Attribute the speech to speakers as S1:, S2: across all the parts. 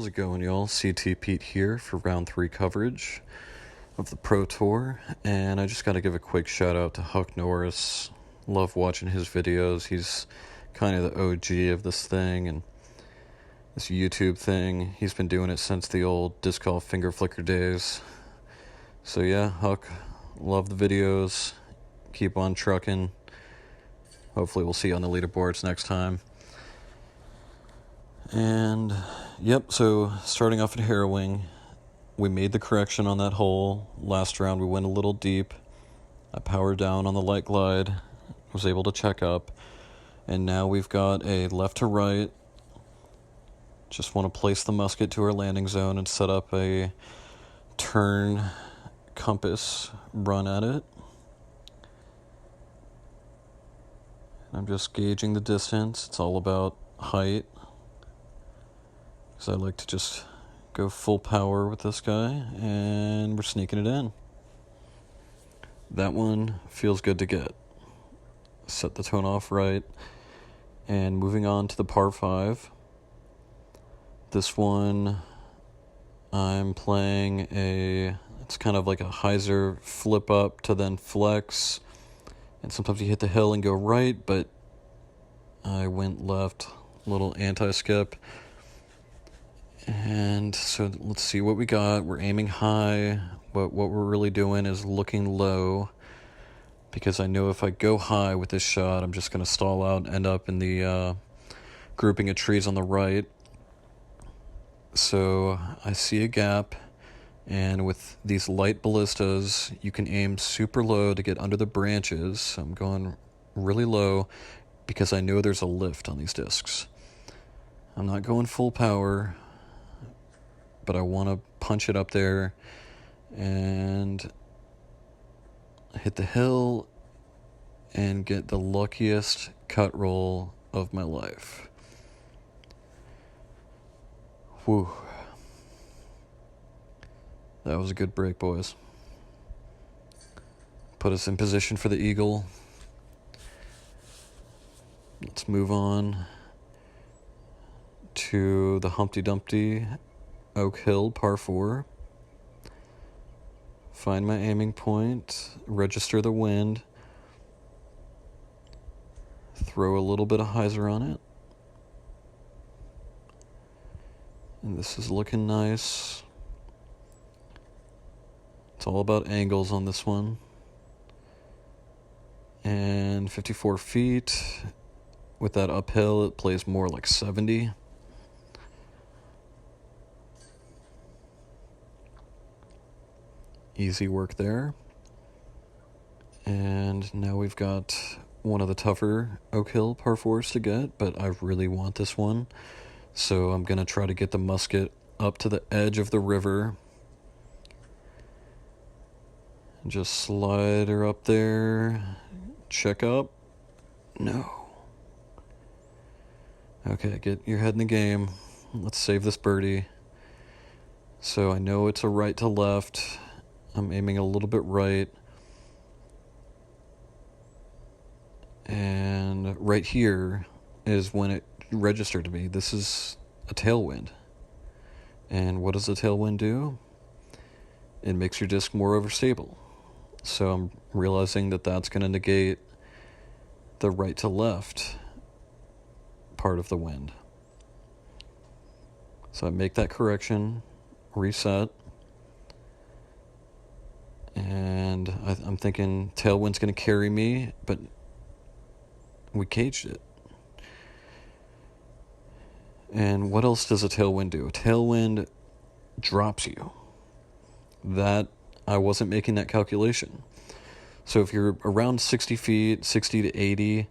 S1: How's it going, y'all? CT Pete here for round 3 coverage of the Pro Tour, and I just got to give a quick shout out to Huck Norris. Love watching his videos. He's kind of the OG of this thing and this YouTube thing. He's been doing it since the old disc golf finger flicker days. So yeah, Huck, love the videos. Keep on trucking. Hopefully we'll see you on the leaderboards next time. And yep, so starting off at Harrowing, we made the correction on that hole. Last round we went a little deep. I powered down on the light glide, was able to check up, and now we've got a left to right. Just want to place the musket to our landing zone and set up a turn compass run at it. I'm just gauging the distance. It's all about height, because I like to just go full power with this guy, and we're sneaking it in. That one feels good to get. Set the tone off right, and moving on to the par 5. This one, I'm playing it's kind of like a hyzer flip up to then flex, and sometimes you hit the hill and go right, but I went left, little anti-skip. And so let's see what we got. We're aiming high, but what we're really doing is looking low, because I know if I go high with this shot, I'm just going to stall out and end up in the grouping of trees on the right. So I see a gap, and with these light ballistas, you can aim super low to get under the branches. So I'm going really low because I know there's a lift on these discs. I'm not going full power, but I want to punch it up there and hit the hill and get the luckiest cut roll of my life. Whew. That was a good break, boys. Put us in position for the eagle. Let's move on to the Humpty Dumpty Oak Hill par 4. Find my aiming point, register the wind, throw a little bit of hyzer on it. And this is looking nice. It's all about angles on this one. And 54 feet. With that uphill, it plays more like 70. Easy work there. And now we've got one of the tougher Oak Hill par 4s to get, but I really want this one. So I'm going to try to get the musket up to the edge of the river. Just slide her up there. Check up. No. Okay, get your head in the game. Let's save this birdie. So I know it's a right to left. I'm aiming a little bit right. And right here is when it registered to me. This is a tailwind. And what does a tailwind do? It makes your disc more overstable. So I'm realizing that that's going to negate the right to left part of the wind. So I make that correction, reset, and I'm thinking tailwind's going to carry me, but we caged it. And what else does a tailwind do? A tailwind drops you. That, I wasn't making that calculation. So if you're around 60 feet, 60 to 80,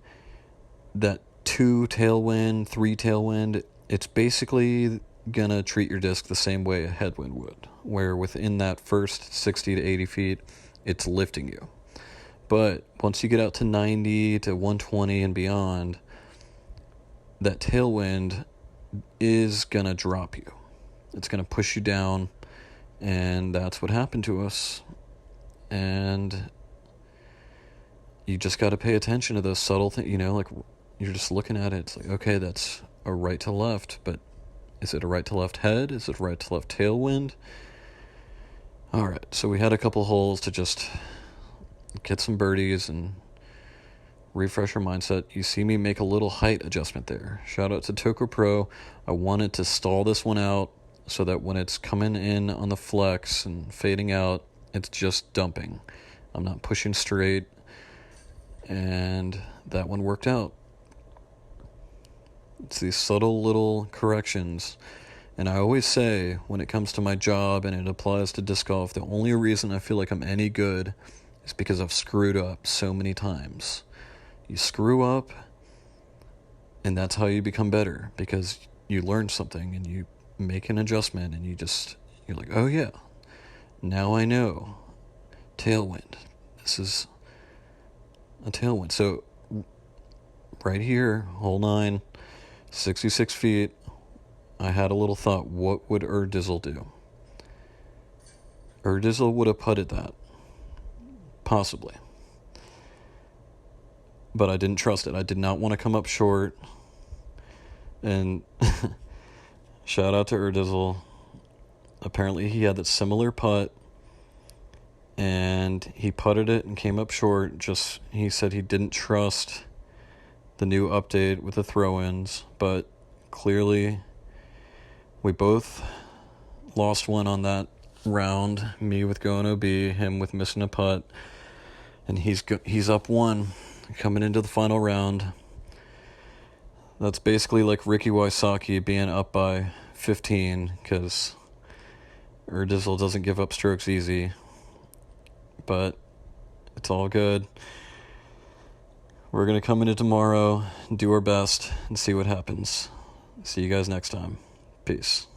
S1: that 2 tailwind, 3 tailwind, it's basically gonna treat your disc the same way a headwind would, where within that first 60 to 80 feet, it's lifting you. But once you get out to 90 to 120 and beyond, that tailwind is gonna drop you. It's gonna push you down, and that's what happened to us. And you just got to pay attention to those subtle things, like you're just looking at it. It's like, okay, that's a right to left, but Is it a right to left head? Is it a right to left tailwind? Alright, so we had a couple holes to just get some birdies and refresh our mindset. You see me make a little height adjustment there. Shout out to Toco Pro. I wanted to stall this one out so that when it's coming in on the flex and fading out, it's just dumping. I'm not pushing straight, and that one worked out. It's these subtle little corrections. And I always say, when it comes to my job and it applies to disc golf, the only reason I feel like I'm any good is because I've screwed up so many times. You screw up, and that's how you become better, because you learn something and you make an adjustment and you're like, oh yeah, now I know. Tailwind. This is a tailwind. So right here, hole 9, 66 feet, I had a little thought, what would Erdizzle do? Erdizzle would have putted that. Possibly. But I didn't trust it. I did not want to come up short. And shout out to Erdizzle. Apparently he had that similar putt, and he putted it and came up short. He said he didn't trust the new update with the throw-ins, but clearly we both lost one on that round. Me with going OB, him with missing a putt, and he's up one coming into the final round. That's basically like Ricky Wysocki being up by 15, because Erdizzle doesn't give up strokes easy. But it's all good. We're going to come into tomorrow, do our best, and see what happens. See you guys next time. Peace.